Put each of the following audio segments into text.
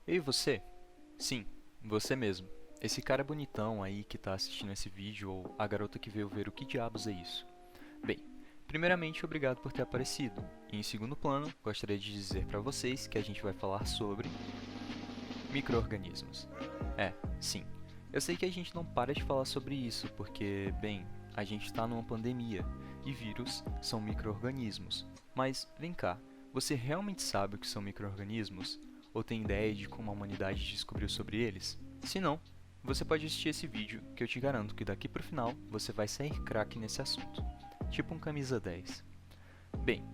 Ei, você? Sim, você mesmo. Esse cara bonitão aí que tá assistindo esse vídeo ou a garota que veio ver o que diabos é isso? Bem, primeiramente, obrigado por ter aparecido. E em segundo plano, gostaria de dizer para vocês que a gente vai falar sobre micro-organismos. Sim. Eu sei que a gente não para de falar sobre isso porque, bem, a gente está numa pandemia e vírus são micro-organismos. Mas vem cá, você realmente sabe o que são micro-organismos? Ou tem ideia de como a humanidade descobriu sobre eles? Se não, você pode assistir esse vídeo que eu te garanto que daqui pro final você vai sair craque nesse assunto. Tipo um camisa 10. Bem,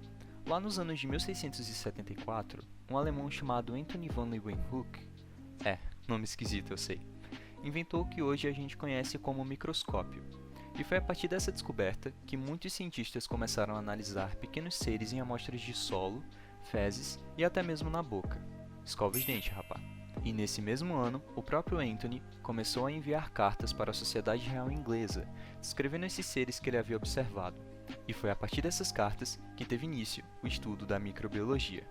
lá nos anos de 1674, um alemão chamado Anthony von Leeuwenhoek, nome esquisito eu sei, inventou o que hoje a gente conhece como microscópio. E foi a partir dessa descoberta que muitos cientistas começaram a analisar pequenos seres em amostras de solo, fezes e até mesmo na boca. Escova os dentes, rapá. E nesse mesmo ano, o próprio Anthony começou a enviar cartas para a Sociedade Real Inglesa, descrevendo esses seres que ele havia observado. E foi a partir dessas cartas que teve início o estudo da microbiologia.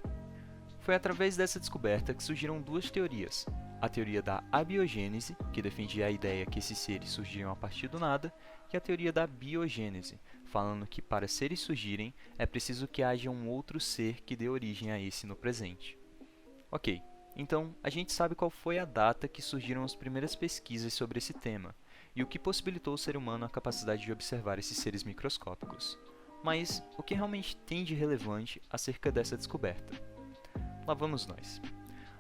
Foi através dessa descoberta que surgiram duas teorias. A teoria da abiogênese, que defendia a ideia que esses seres surgiram a partir do nada, e a teoria da biogênese, falando que para seres surgirem é preciso que haja um outro ser que dê origem a esse no presente. Ok, então a gente sabe qual foi a data que surgiram as primeiras pesquisas sobre esse tema, e o que possibilitou ao ser humano a capacidade de observar esses seres microscópicos. Mas o que realmente tem de relevante acerca dessa descoberta? Lá vamos nós.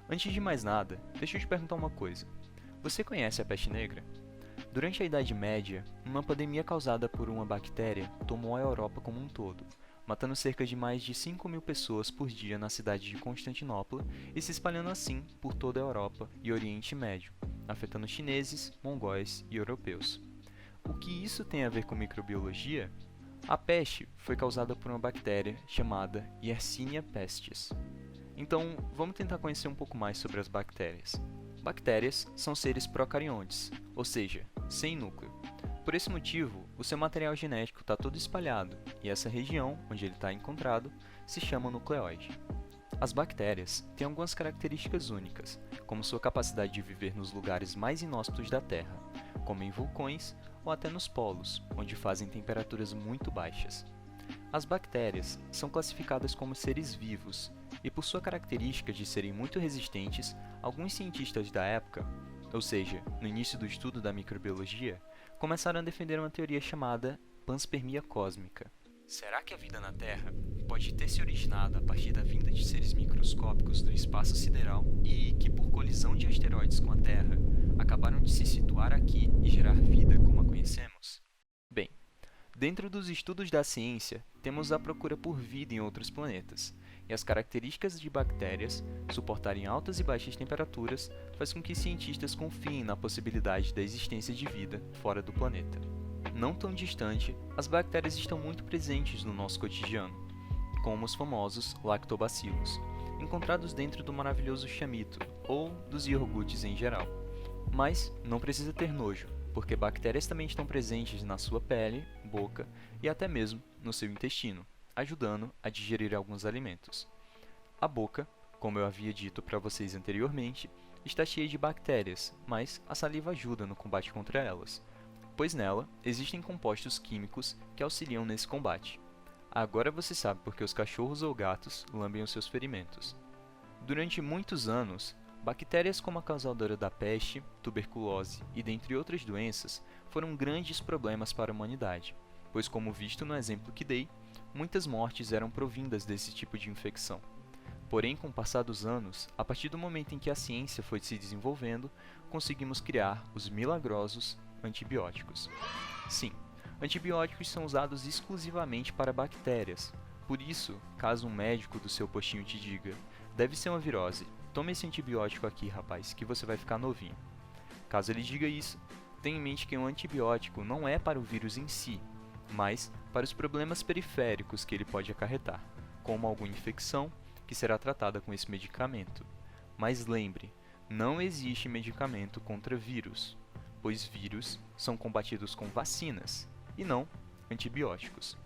Antes de mais nada, deixa eu te perguntar uma coisa. Você conhece a peste negra? Durante a Idade Média, uma pandemia causada por uma bactéria tomou a Europa como um todo, matando cerca de mais de 5.000 pessoas por dia na cidade de Constantinopla e se espalhando assim por toda a Europa e Oriente Médio, afetando chineses, mongóis e europeus. O que isso tem a ver com microbiologia? A peste foi causada por uma bactéria chamada Yersinia pestis. Então, vamos tentar conhecer um pouco mais sobre as bactérias. Bactérias são seres procariontes, ou seja, sem núcleo. Por esse motivo, o seu material genético está todo espalhado, e essa região, onde ele está encontrado, se chama nucleóide. As bactérias têm algumas características únicas, como sua capacidade de viver nos lugares mais inóspitos da Terra, como em vulcões ou até nos polos, onde fazem temperaturas muito baixas. As bactérias são classificadas como seres vivos, e por sua característica de serem muito resistentes, alguns cientistas da época, ou seja, no início do estudo da microbiologia, começaram a defender uma teoria chamada panspermia cósmica. Será que a vida na Terra pode ter se originado a partir da vinda de seres microscópicos do espaço sideral e que, por colisão de asteroides com a Terra, acabaram de se situar aqui e gerar vida como a conhecemos? Bem, dentro dos estudos da ciência, temos a procura por vida em outros planetas, e as características de bactérias suportarem altas e baixas temperaturas faz com que cientistas confiem na possibilidade da existência de vida fora do planeta. Não tão distante, as bactérias estão muito presentes no nosso cotidiano, como os famosos lactobacilos, encontrados dentro do maravilhoso chamito, ou dos iogurtes em geral. Mas não precisa ter nojo, porque bactérias também estão presentes na sua pele, boca e até mesmo no seu intestino, ajudando a digerir alguns alimentos. A boca, como eu havia dito para vocês anteriormente, está cheia de bactérias, mas a saliva ajuda no combate contra elas, pois nela existem compostos químicos que auxiliam nesse combate. Agora você sabe por que os cachorros ou gatos lambem os seus ferimentos. Durante muitos anos, bactérias como a causadora da peste, tuberculose e dentre outras doenças foram grandes problemas para a humanidade, pois como visto no exemplo que dei, muitas mortes eram provindas desse tipo de infecção. Porém, com o passar dos anos, a partir do momento em que a ciência foi se desenvolvendo, conseguimos criar os milagrosos antibióticos. Sim, antibióticos são usados exclusivamente para bactérias. Por isso, caso um médico do seu postinho te diga, deve ser uma virose, tome esse antibiótico aqui, rapaz, que você vai ficar novinho. Caso ele diga isso, tenha em mente que um antibiótico não é para o vírus em si, mas para os problemas periféricos que ele pode acarretar, como alguma infecção que será tratada com esse medicamento. Mas lembre, não existe medicamento contra vírus, pois vírus são combatidos com vacinas e não antibióticos.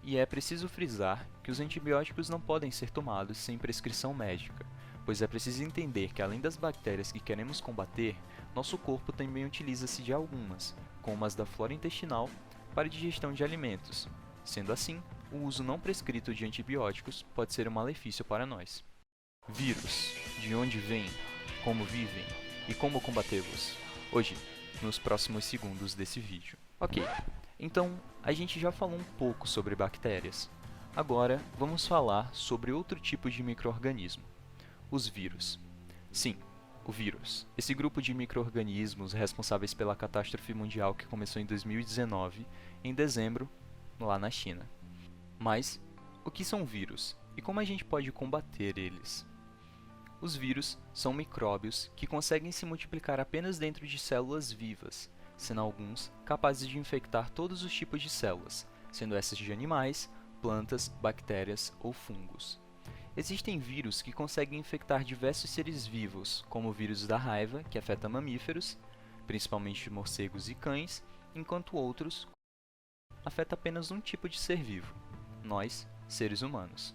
E é preciso frisar que os antibióticos não podem ser tomados sem prescrição médica, pois é preciso entender que além das bactérias que queremos combater, nosso corpo também utiliza-se de algumas, como as da flora intestinal, para a digestão de alimentos. Sendo assim, o uso não prescrito de antibióticos pode ser um malefício para nós. Vírus. De onde vêm? Como vivem? E como combatê-los? Hoje, nos próximos segundos desse vídeo. Ok, então a gente já falou um pouco sobre bactérias. Agora, vamos falar sobre outro tipo de micro-organismo, os vírus. Sim, o vírus. Esse grupo de micro-organismos responsáveis pela catástrofe mundial que começou em 2019, em dezembro, lá na China. Mas, o que são vírus e como a gente pode combater eles? Os vírus são micróbios que conseguem se multiplicar apenas dentro de células vivas, sendo alguns capazes de infectar todos os tipos de células, sendo essas de animais, plantas, bactérias ou fungos. Existem vírus que conseguem infectar diversos seres vivos, como o vírus da raiva, que afeta mamíferos, principalmente morcegos e cães, enquanto outros afeta apenas um tipo de ser vivo, nós, seres humanos.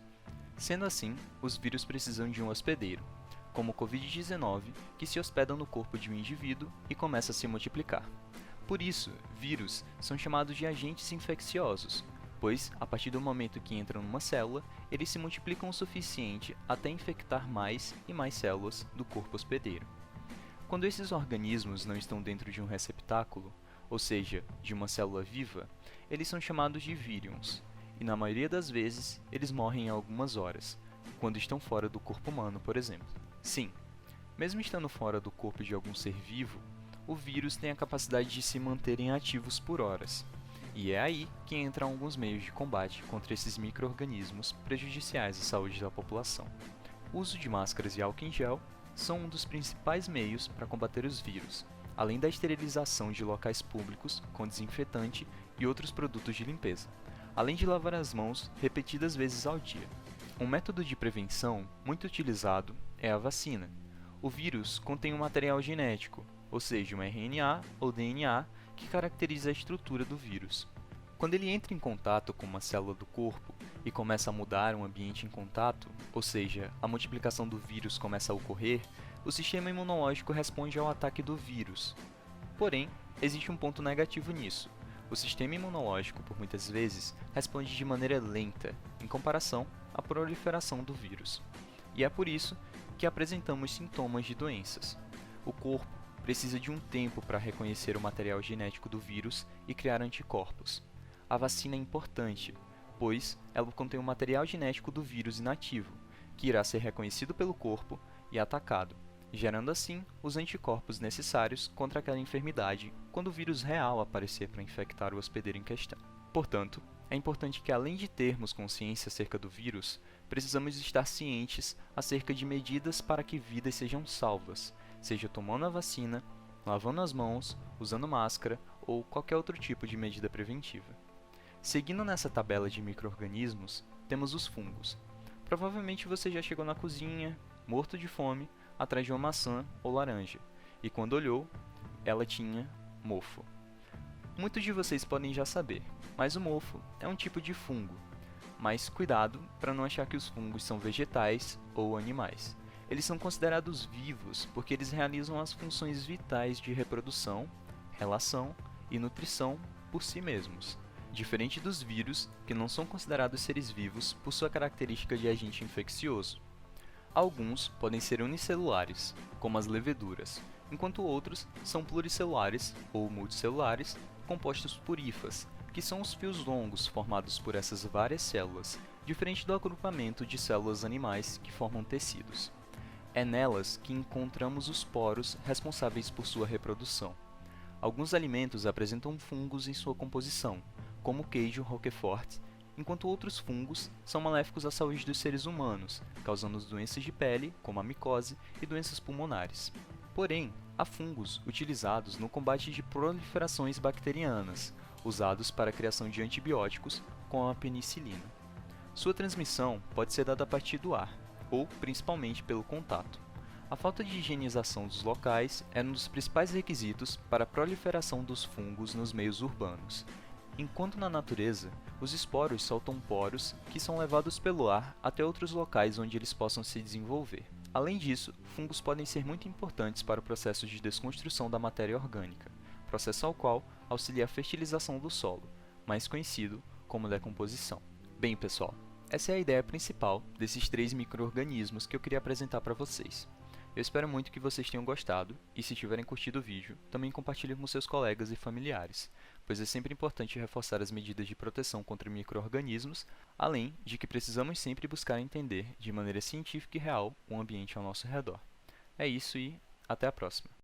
Sendo assim, os vírus precisam de um hospedeiro, como o Covid-19, que se hospeda no corpo de um indivíduo e começa a se multiplicar. Por isso, vírus são chamados de agentes infecciosos, pois, a partir do momento que entram numa célula, eles se multiplicam o suficiente até infectar mais e mais células do corpo hospedeiro. Quando esses organismos não estão dentro de um receptáculo, ou seja, de uma célula viva, eles são chamados de vírions, e na maioria das vezes eles morrem em algumas horas, quando estão fora do corpo humano, por exemplo. Sim, mesmo estando fora do corpo de algum ser vivo, o vírus tem a capacidade de se manterem ativos por horas, e é aí que entram alguns meios de combate contra esses micro-organismos prejudiciais à saúde da população. O uso de máscaras e álcool em gel são um dos principais meios para combater os vírus, além da esterilização de locais públicos com desinfetante e outros produtos de limpeza, além de lavar as mãos repetidas vezes ao dia. Um método de prevenção muito utilizado é a vacina. O vírus contém um material genético, ou seja, um RNA ou DNA, que caracteriza a estrutura do vírus. Quando ele entra em contato com uma célula do corpo e começa a mudar o ambiente em contato, ou seja, a multiplicação do vírus começa a ocorrer, o sistema imunológico responde ao ataque do vírus. Porém, existe um ponto negativo nisso. O sistema imunológico, por muitas vezes, responde de maneira lenta, em comparação à proliferação do vírus. E é por isso que apresentamos sintomas de doenças. O corpo precisa de um tempo para reconhecer o material genético do vírus e criar anticorpos. A vacina é importante, pois ela contém o material genético do vírus inativo, que irá ser reconhecido pelo corpo e atacado, gerando assim os anticorpos necessários contra aquela enfermidade quando o vírus real aparecer para infectar o hospedeiro em questão. Portanto, é importante que, além de termos consciência acerca do vírus, precisamos estar cientes acerca de medidas para que vidas sejam salvas, seja tomando a vacina, lavando as mãos, usando máscara ou qualquer outro tipo de medida preventiva. Seguindo nessa tabela de micro-organismos, temos os fungos. Provavelmente você já chegou na cozinha, morto de fome, atrás de uma maçã ou laranja, e quando olhou, ela tinha mofo. Muitos de vocês podem já saber, mas o mofo é um tipo de fungo. Mas cuidado para não achar que os fungos são vegetais ou animais. Eles são considerados vivos porque eles realizam as funções vitais de reprodução, relação e nutrição por si mesmos, diferente dos vírus, que não são considerados seres vivos por sua característica de agente infeccioso. Alguns podem ser unicelulares, como as leveduras, enquanto outros são pluricelulares ou multicelulares, compostos por hifas, que são os fios longos formados por essas várias células, diferente do agrupamento de células animais que formam tecidos. É nelas que encontramos os poros responsáveis por sua reprodução. Alguns alimentos apresentam fungos em sua composição, como o queijo Roquefort, enquanto outros fungos são maléficos à saúde dos seres humanos, causando doenças de pele, como a micose, e doenças pulmonares. Porém, há fungos utilizados no combate de proliferações bacterianas, usados para a criação de antibióticos, como a penicilina. Sua transmissão pode ser dada a partir do ar, ou principalmente pelo contato. A falta de higienização dos locais é um dos principais requisitos para a proliferação dos fungos nos meios urbanos. Enquanto na natureza, os esporos soltam poros que são levados pelo ar até outros locais onde eles possam se desenvolver. Além disso, fungos podem ser muito importantes para o processo de desconstrução da matéria orgânica, processo ao qual auxilia a fertilização do solo, mais conhecido como decomposição. Bem, pessoal, essa é a ideia principal desses 3 micro-organismos que eu queria apresentar para vocês. Eu espero muito que vocês tenham gostado e, se tiverem curtido o vídeo, também compartilhem com seus colegas e familiares, pois é sempre importante reforçar as medidas de proteção contra micro-organismos, além de que precisamos sempre buscar entender, de maneira científica e real, o ambiente ao nosso redor. É isso e até a próxima!